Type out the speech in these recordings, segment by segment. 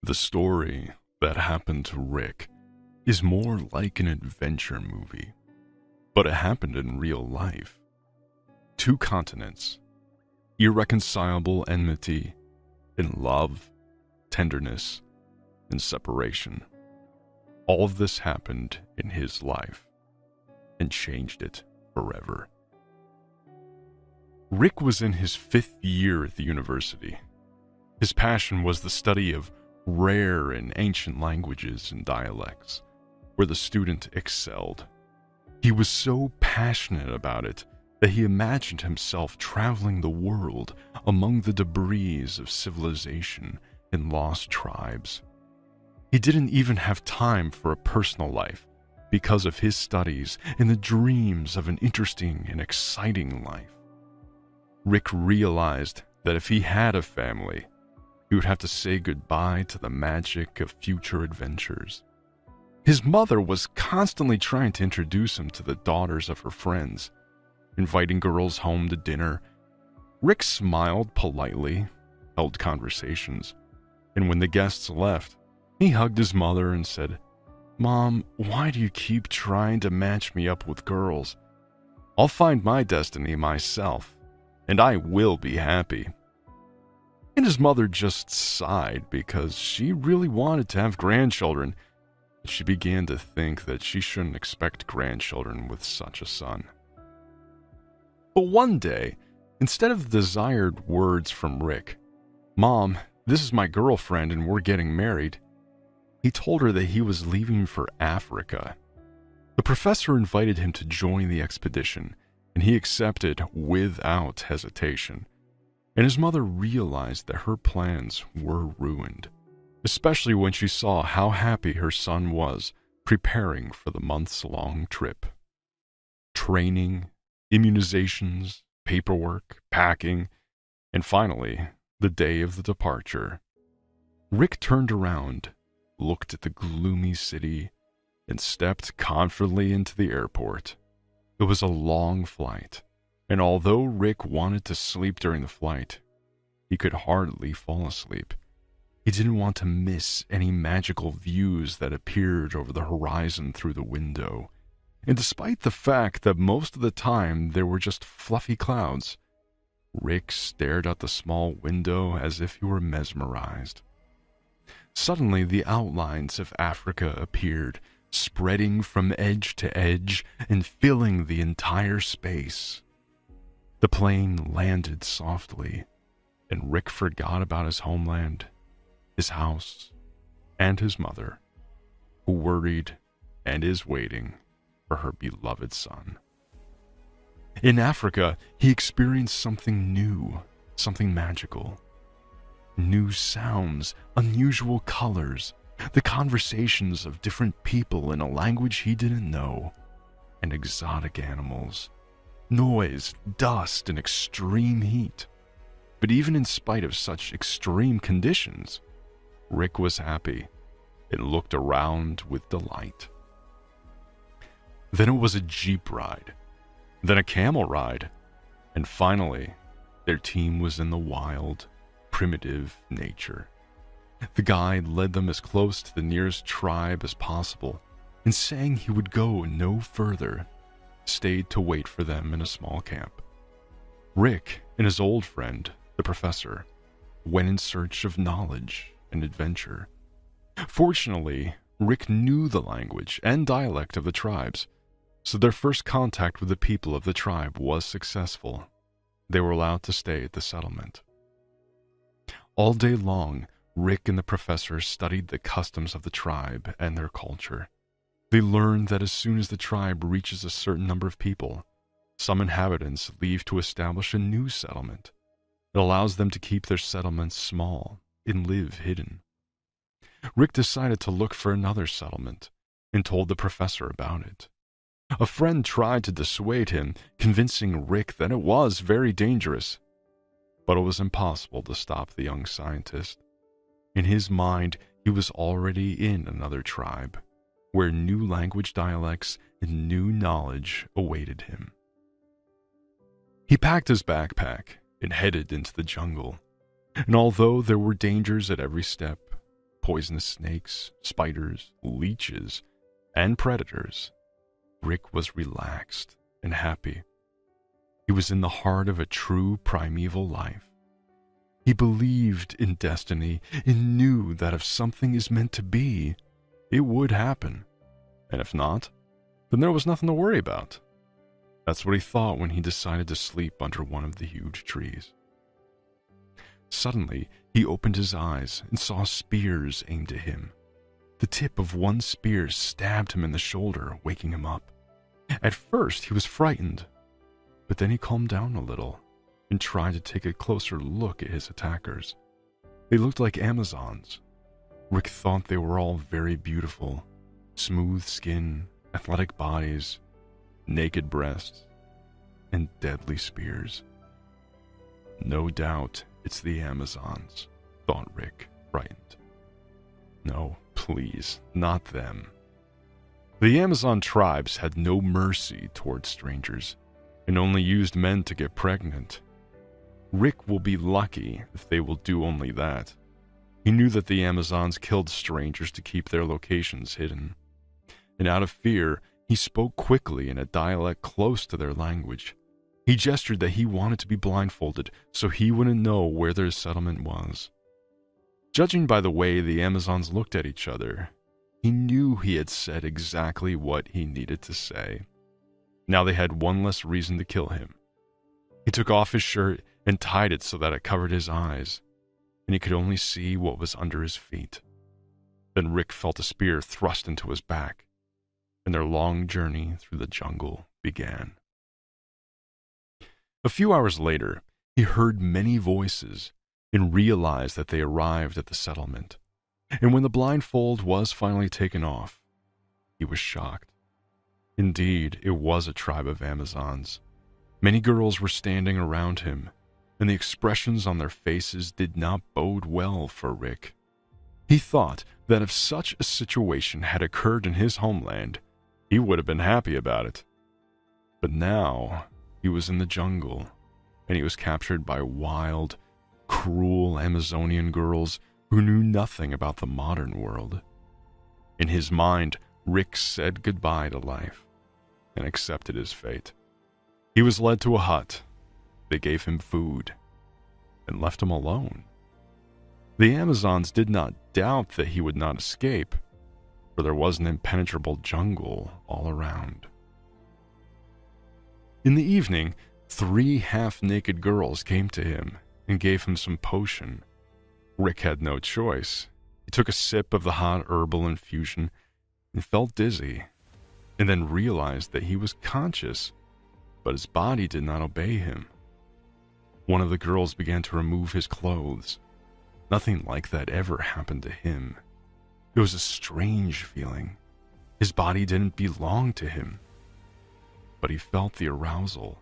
The story that happened to Rick is more like an adventure movie, but it happened in real life. Two continents, irreconcilable enmity, in love, tenderness, and separation. All of this happened in his life and changed it forever. Rick was in his 5th year at the university. His passion was the study of rare and ancient languages and dialects, where the student excelled. He was so passionate about it that he imagined himself traveling the world among the debris of civilization and lost tribes. He didn't even have time for a personal life because of his studies and the dreams of an interesting and exciting life. Rick realized that if he had a family, he would have to say goodbye to the magic of future adventures. His mother was constantly trying to introduce him to the daughters of her friends, inviting girls home to dinner. Rick smiled politely, held conversations, and when the guests left, he hugged his mother and said, "Mom, why do you keep trying to match me up with girls? I'll find my destiny myself, and I will be happy." And his mother just sighed because she really wanted to have grandchildren. She began to think that she shouldn't expect grandchildren with such a son. But one day, instead of the desired words from Rick, "Mom, this is my girlfriend and we're getting married," he told her that he was leaving for Africa. The professor invited him to join the expedition, and he accepted without hesitation. And his mother realized that her plans were ruined, especially when she saw how happy her son was preparing for the months-long trip. Training, immunizations, paperwork, packing, and finally, the day of the departure. Rick turned around, looked at the gloomy city, and stepped confidently into the airport. It was a long flight, and although Rick wanted to sleep during the flight, he could hardly fall asleep. He didn't want to miss any magical views that appeared over the horizon through the window. And despite the fact that most of the time there were just fluffy clouds, Rick stared out the small window as if he were mesmerized. Suddenly, the outlines of Africa appeared, spreading from edge to edge and filling the entire space. The plane landed softly, and Rick forgot about his homeland, his house, and his mother, who worried and is waiting for her beloved son. In Africa, he experienced something new, something magical. New sounds, unusual colors, the conversations of different people in a language he didn't know, and exotic animals, noise, dust, and extreme heat. But even in spite of such extreme conditions, Rick was happy and looked around with delight. Then it was a jeep ride, then a camel ride, and finally, their team was in the wild, primitive nature. The guide led them as close to the nearest tribe as possible, and saying he would go no further, stayed to wait for them in a small camp. Rick and his old friend, the professor, went in search of knowledge and adventure. Fortunately, Rick knew the language and dialect of the tribes, so their first contact with the people of the tribe was successful. They were allowed to stay at the settlement. All day long, Rick and the professor studied the customs of the tribe and their culture. They learned that as soon as the tribe reaches a certain number of people, some inhabitants leave to establish a new settlement. It allows them to keep their settlements small and live hidden. Rick decided to look for another settlement and told the professor about it. A friend tried to dissuade him, convincing Rick that it was very dangerous. But it was impossible to stop the young scientist. In his mind, he was already in another tribe, where new language dialects and new knowledge awaited him. He packed his backpack and headed into the jungle. And although there were dangers at every step, poisonous snakes, spiders, leeches, and predators, Rick was relaxed and happy. He was in the heart of a true primeval life. He believed in destiny and knew that if something is meant to be, it would happen. And if not, then there was nothing to worry about. That's what he thought when he decided to sleep under one of the huge trees. Suddenly, he opened his eyes and saw spears aimed at him. The tip of one spear stabbed him in the shoulder, waking him up. At first, he was frightened, but then he calmed down a little and tried to take a closer look at his attackers. They looked like Amazons. Rick thought they were all very beautiful, smooth skin, athletic bodies, naked breasts, and deadly spears. No doubt it's the Amazons, thought Rick, frightened. No, please, not them. The Amazon tribes had no mercy towards strangers and only used men to get pregnant. Rick will be lucky if they will do only that. He knew that the Amazons killed strangers to keep their locations hidden. And out of fear, he spoke quickly in a dialect close to their language. He gestured that he wanted to be blindfolded so he wouldn't know where their settlement was. Judging by the way the Amazons looked at each other, he knew he had said exactly what he needed to say. Now they had one less reason to kill him. He took off his shirt and tied it so that it covered his eyes, and he could only see what was under his feet. Then Rick felt a spear thrust into his back, and their long journey through the jungle began. A few hours later, he heard many voices and realized that they arrived at the settlement. And when the blindfold was finally taken off, he was shocked. Indeed, it was a tribe of Amazons. Many girls were standing around him, and the expressions on their faces did not bode well for Rick. He thought that if such a situation had occurred in his homeland, he would have been happy about it. But now, he was in the jungle, and he was captured by wild, cruel Amazonian girls who knew nothing about the modern world. In his mind, Rick said goodbye to life and accepted his fate. He was led to a hut. They gave him food and left him alone. The Amazons did not doubt that he would not escape, for there was an impenetrable jungle all around. In the evening, 3 half-naked girls came to him and gave him some potion. Rick had no choice. He took a sip of the hot herbal infusion and felt dizzy, and then realized that he was conscious, but his body did not obey him. One of the girls began to remove his clothes. Nothing like that ever happened to him. It was a strange feeling. His body didn't belong to him. But he felt the arousal.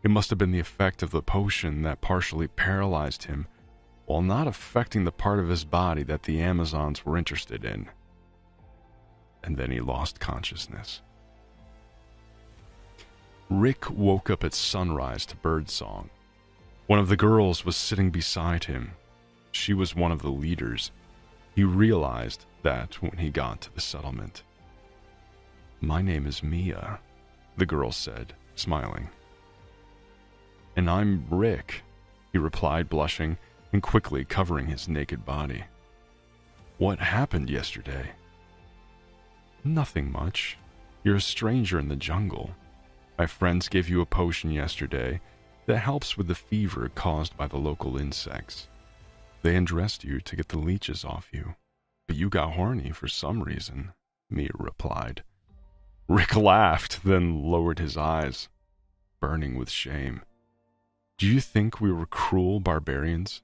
It must have been the effect of the potion that partially paralyzed him, while not affecting the part of his body that the Amazons were interested in. And then he lost consciousness. Rick woke up at sunrise to birdsong. One of the girls was sitting beside him. She was one of the leaders. He realized that when he got to the settlement. "My name is Mia," the girl said, smiling. "And I'm Rick," he replied, blushing and quickly covering his naked body. "What happened yesterday?" "Nothing much. You're a stranger in the jungle. My friends gave you a potion yesterday that helps with the fever caused by the local insects. They undressed you to get the leeches off you, but you got horny for some reason," Mia replied. Rick laughed, then lowered his eyes, burning with shame. "Do you think we were cruel barbarians?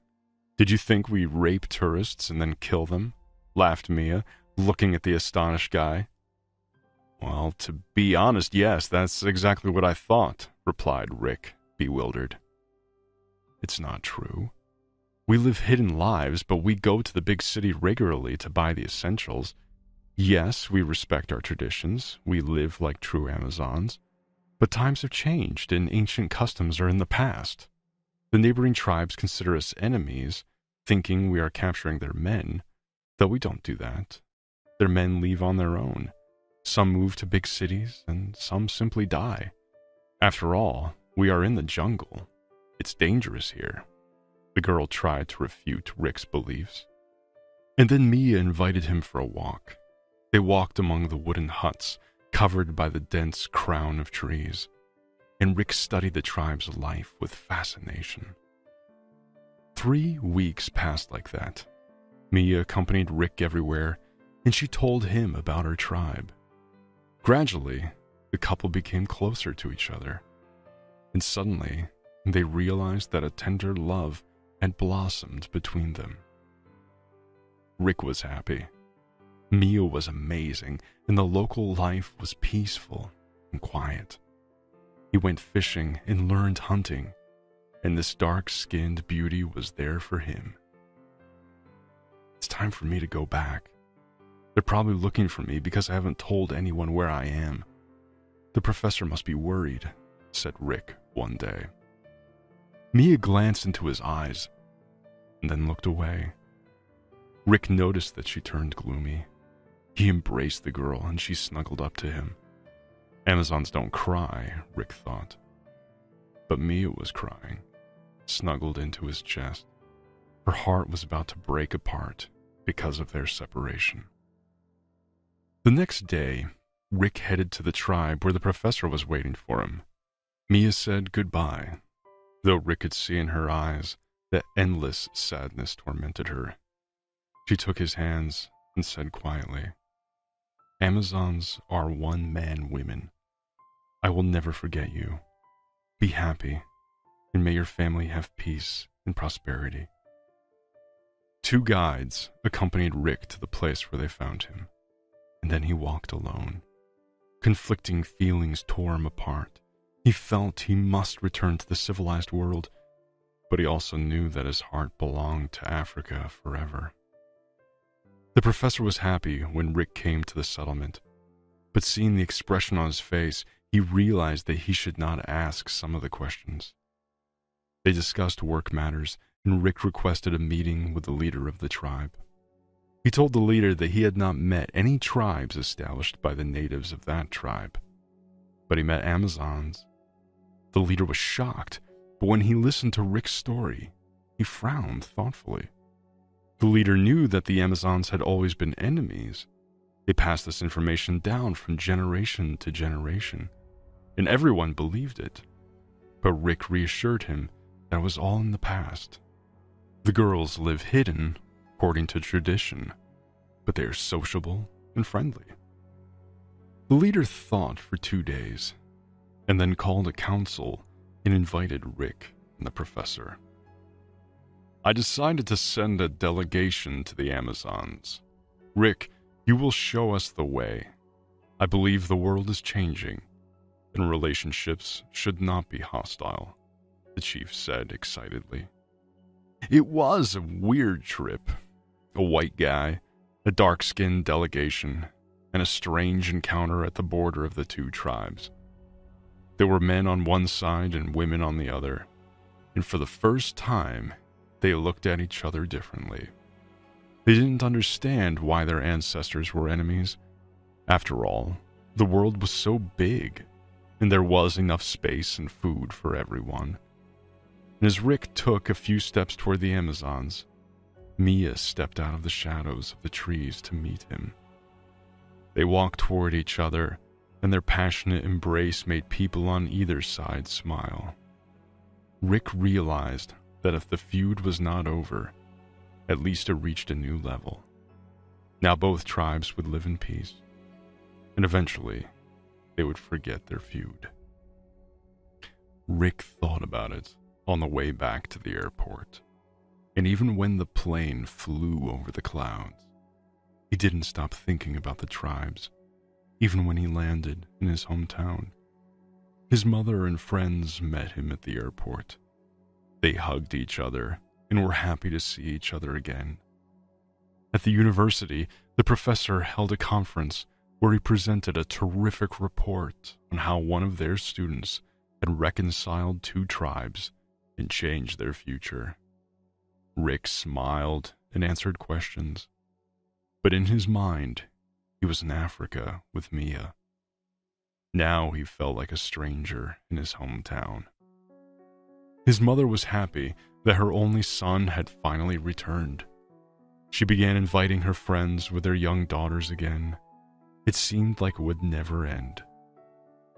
Did you think we rape tourists and then kill them?" laughed Mia, looking at the astonished guy. "Well, to be honest, yes, that's exactly what I thought," replied Rick, bewildered. "It's not true. We live hidden lives, but we go to the big city regularly to buy the essentials. Yes, we respect our traditions. We live like true Amazons. But times have changed, and ancient customs are in the past. The neighboring tribes consider us enemies, thinking we are capturing their men. Though we don't do that. Their men leave on their own. Some move to big cities, and some simply die. After all, we are in the jungle. It's dangerous here. The girl tried to refute Rick's beliefs. And then Mia invited him for a walk. They walked among the wooden huts, covered by the dense crown of trees, and Rick studied the tribe's life with fascination. 3 weeks passed like that. Mia accompanied Rick everywhere, and she told him about her tribe. Gradually, the couple became closer to each other, and suddenly, they realized that a tender love had blossomed between them. Rick was happy. Mia was amazing, and the local life was peaceful and quiet. He went fishing and learned hunting, and this dark-skinned beauty was there for him. It's time for me to go back. They're probably looking for me because I haven't told anyone where I am. The professor must be worried, said Rick one day. Mia glanced into his eyes and then looked away. Rick noticed that she turned gloomy. He embraced the girl and she snuggled up to him. Amazons don't cry, Rick thought. But Mia was crying, snuggled into his chest. Her heart was about to break apart because of their separation. The next day, Rick headed to the tribe where the professor was waiting for him. Mia said goodbye, though Rick could see in her eyes that endless sadness tormented her. She took his hands and said quietly, "Amazons are one-man women. I will never forget you. Be happy, and may your family have peace and prosperity." 2 guides accompanied Rick to the place where they found him, and then he walked alone. Conflicting feelings tore him apart. He felt he must return to the civilized world, but he also knew that his heart belonged to Africa forever. The professor was happy when Rick came to the settlement, but seeing the expression on his face, he realized that he should not ask some of the questions. They discussed work matters, and Rick requested a meeting with the leader of the tribe. He told the leader that he had not met any tribes established by the natives of that tribe, but he met Amazons. The leader was shocked, but when he listened to Rick's story, he frowned thoughtfully. The leader knew that the Amazons had always been enemies. They passed this information down from generation to generation, and everyone believed it. But Rick reassured him that it was all in the past. The girls live hidden, according to tradition, but they are sociable and friendly. The leader thought for 2 days, and then called a council and invited Rick and the professor. "I decided to send a delegation to the Amazons. Rick, you will show us the way. I believe the world is changing, and relationships should not be hostile," the chief said excitedly. It was a weird trip. A white guy, a dark-skinned delegation, and a strange encounter at the border of the 2 tribes. There were men on one side and women on the other, and for the first time, they looked at each other differently. They didn't understand why their ancestors were enemies. After all, the world was so big, and there was enough space and food for everyone. And as Rick took a few steps toward the Amazons, Mia stepped out of the shadows of the trees to meet him. They walked toward each other, and their passionate embrace made people on either side smile. Rick realized that if the feud was not over, at least it reached a new level. Now both tribes would live in peace, and eventually they would forget their feud. Rick thought about it on the way back to the airport, and even when the plane flew over the clouds, he didn't stop thinking about the tribes, even when he landed in his hometown. His mother and friends met him at the airport. They hugged each other and were happy to see each other again. At the university, the professor held a conference where he presented a terrific report on how one of their students had reconciled 2 tribes and changed their future. Rick smiled and answered questions. but in his mind, he was in Africa with Mia. Now he felt like a stranger in his hometown. His mother was happy that her only son had finally returned. She began inviting her friends with their young daughters again. It seemed like it would never end.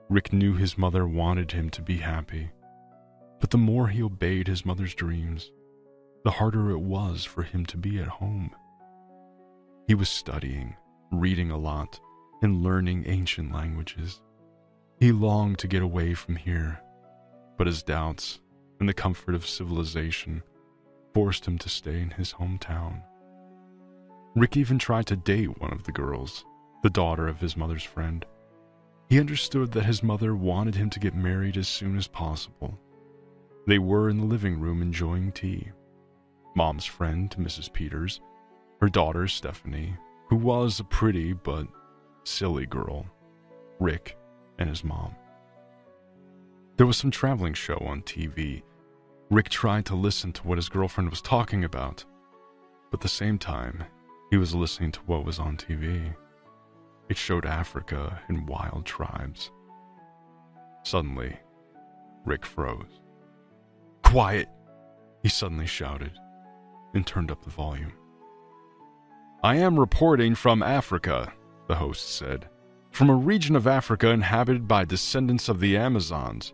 Rick knew his mother wanted him to be happy, but the more he obeyed his mother's dreams, the harder it was for him to be at home. He was studying, reading a lot, and learning ancient languages. He longed to get away from here, but his doubts and the comfort of civilization forced him to stay in his hometown. Rick even tried to date one of the girls, the daughter of his mother's friend. He understood that his mother wanted him to get married as soon as possible. They were in the living room enjoying tea. Mom's friend, Mrs. Peters, her daughter, Stephanie, who was a pretty but silly girl, Rick, and his mom. There was some traveling show on TV. Rick tried to listen to what his girlfriend was talking about, but at the same time, he was listening to what was on TV. It showed Africa and wild tribes. Suddenly, Rick froze. "Quiet!" he suddenly shouted, and turned up the volume. "I am reporting from Africa," the host said, "from a region of Africa inhabited by descendants of the Amazons.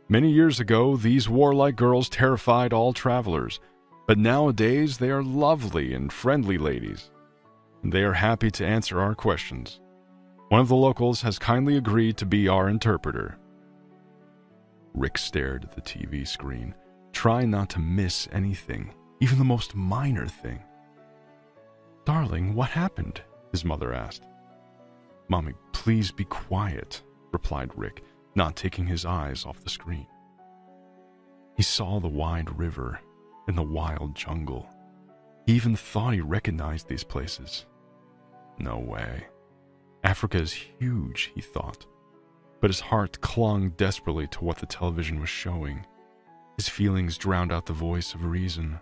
Many years ago, these warlike girls terrified all travelers, but nowadays they are lovely and friendly ladies, and they are happy to answer our questions. One of the locals has kindly agreed to be our interpreter." Rick stared at the TV screen, trying not to miss anything, even the most minor thing. "Darling, what happened?" his mother asked. "Mommy, please be quiet," replied Rick, not taking his eyes off the screen. He saw the wide river and the wild jungle. He even thought he recognized these places. No way. Africa is huge, he thought, but his heart clung desperately to what the television was showing. His feelings drowned out the voice of reason.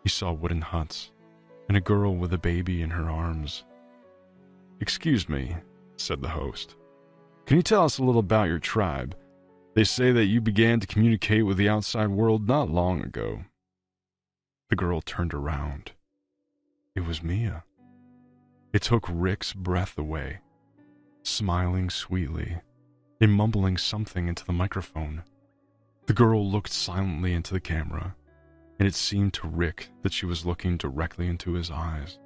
He saw wooden huts and a girl with a baby in her arms. "Excuse me," said the host. "Can you tell us a little about your tribe? They say that you began to communicate with the outside world not long ago." The girl turned around. It was Mia. It took Rick's breath away. Smiling sweetly and mumbling something into the microphone, the girl looked silently into the camera, and it seemed to Rick that she was looking directly into his eyes.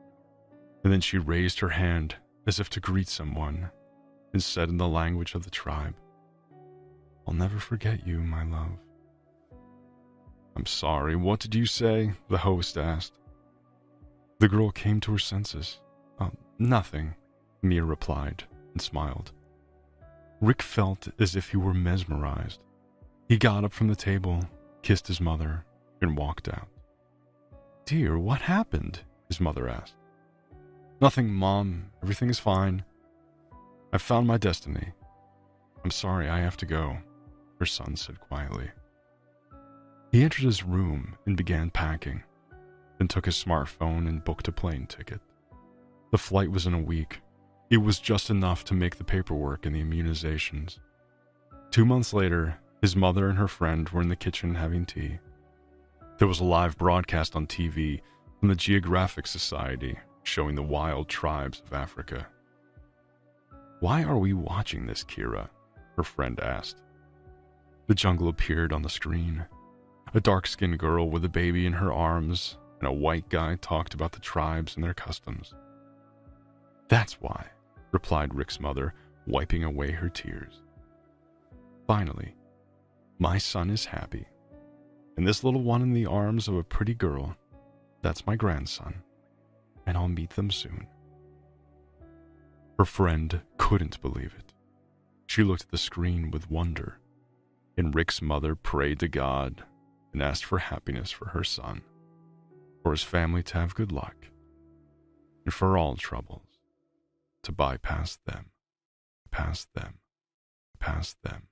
And then she raised her hand as if to greet someone and said in the language of the tribe, "I'll never forget you, my love." "I'm sorry, what did you say?" the host asked. The girl came to her senses. "Nothing," Mia replied and smiled. Rick felt as if he were mesmerized. He got up from the table, kissed his mother, and walked out. "Dear, what happened?" his mother asked. "Nothing, Mom. Everything is fine. I've found my destiny. I'm sorry I have to go," her son said quietly. He entered his room and began packing, then took his smartphone and booked a plane ticket. The flight was in a week. It was just enough to make the paperwork and the immunizations. 2 months later, his mother and her friend were in the kitchen having tea. There was a live broadcast on TV from the Geographic Society showing the wild tribes of Africa. "Why are we watching this, Kira?" her friend asked. The jungle appeared on the screen. A dark-skinned girl with a baby in her arms and a white guy talked about the tribes and their customs. "That's why," replied Rick's mother, wiping away her tears. "Finally, my son is happy, and this little one in the arms of a pretty girl, that's my grandson, and I'll meet them soon." Her friend couldn't believe it. She looked at the screen with wonder, and Rick's mother prayed to God and asked for happiness for her son, for his family to have good luck, and for all troubles to bypass them, past them, past them.